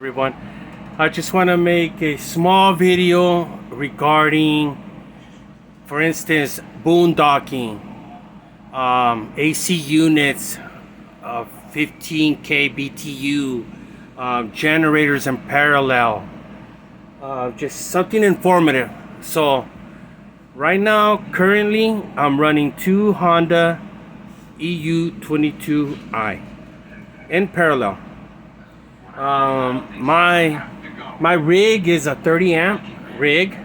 Everyone, I just want to make a small video regarding, for instance, boondocking, AC units of 15k BTU, generators in parallel, just something informative. So right now, currently, I'm running two Honda EU22i in parallel. My rig is a 30 amp rig,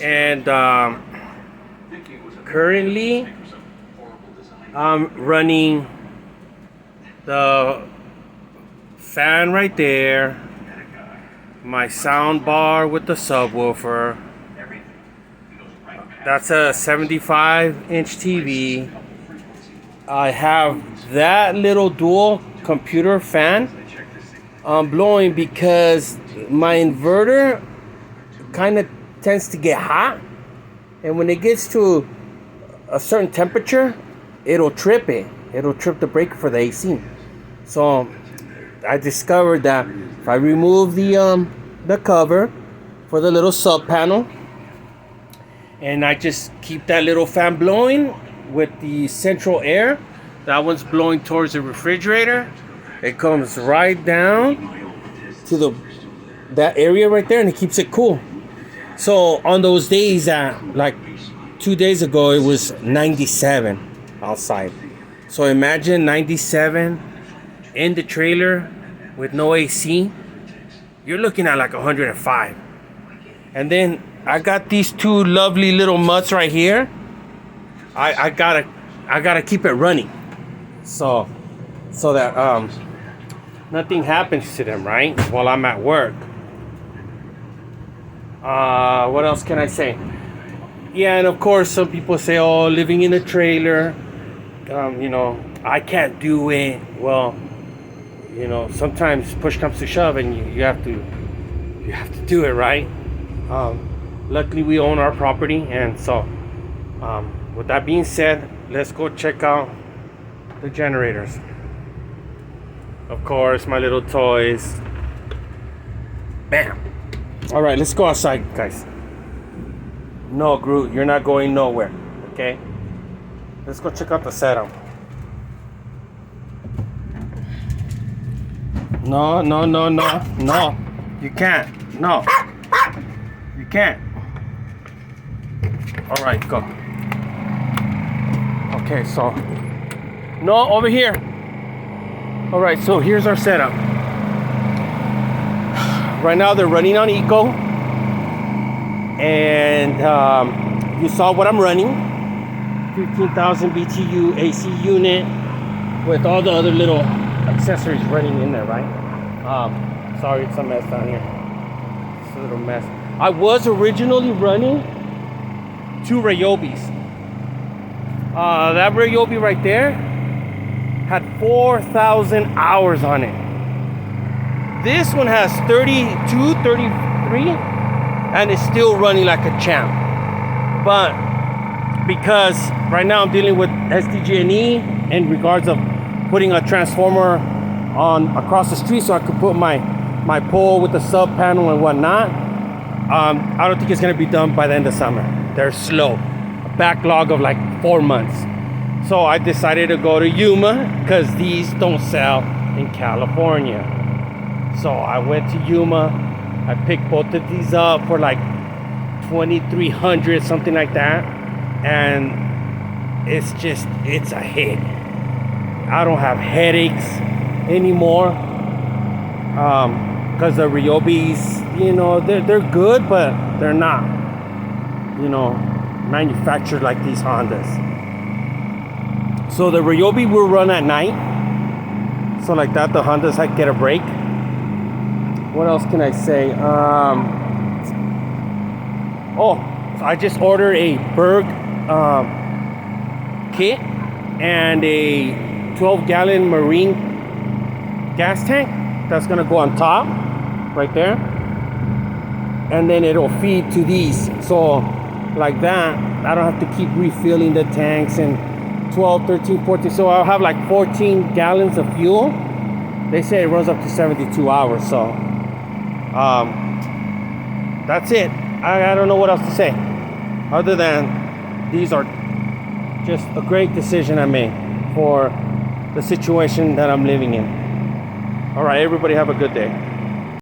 and currently I'm running the fan right there, my sound bar with the subwoofer. That's a 75-inch TV. I have that little dual computer fan blowing because my inverter kind of tends to get hot, and when it gets to a certain temperature, it'll trip the breaker for the AC. So I discovered that if I remove the cover for the little sub panel, and I just keep that little fan blowing with the central air, that one's blowing towards the refrigerator. It comes right down to that area right there, and it keeps it cool. So on those days, like 2 days ago, it was 97 outside. So imagine 97 in the trailer with no AC. You're looking at like 105. And then I got these two lovely little mutts right here. I gotta keep it running, so that nothing happens to them, right, while I'm at work. What else can I say? Yeah, and of course, some people say, oh, living in a trailer, I can't do it. Well, sometimes push comes to shove, and you have to do it, right? Luckily, we own our property, and so with that being said, let's go check out the generators. Of course, my little toys. Bam. All right, let's go outside, guys. No, Groot, you're not going nowhere, okay? Let's go check out the setup. No. You can't. No. You can't. All right, go. Okay, so. No, over here. All right, so here's our setup. Right now they're running on Eco, and you saw what I'm running. 15,000 BTU AC unit with all the other little accessories running in there, right? Sorry, it's a mess down here. It's a little mess. I was originally running two Ryobis. That Ryobi right there had 4,000 hours on it. This one has 32, 33, and it's still running like a champ. But because right now I'm dealing with SDG&E in regards of putting a transformer on across the street so I could put my pole with the sub panel and whatnot, I don't think it's gonna be done by the end of summer. They're slow, a backlog of like 4 months. So I decided to go to Yuma because these don't sell in California. So I went to Yuma. I picked both of these up for like $2,300, something like that. And it's a hit. I don't have headaches anymore. Because the Ryobis, they're good, but they're not, manufactured like these Hondas. So the Ryobi will run at night. So like that, the Hondas get a break. What else can I say? So I just ordered a Berg kit and a 12-gallon marine gas tank that's gonna go on top right there, and then it'll feed to these. So like that, I don't have to keep refilling the tanks, and 12, 13, 14. So I'll have like 14 gallons of fuel They say it runs up to 72 hours. So that's it. I don't know what else to say other than these are just a great decision I made for the situation that I'm living in. All right, everybody have a good day.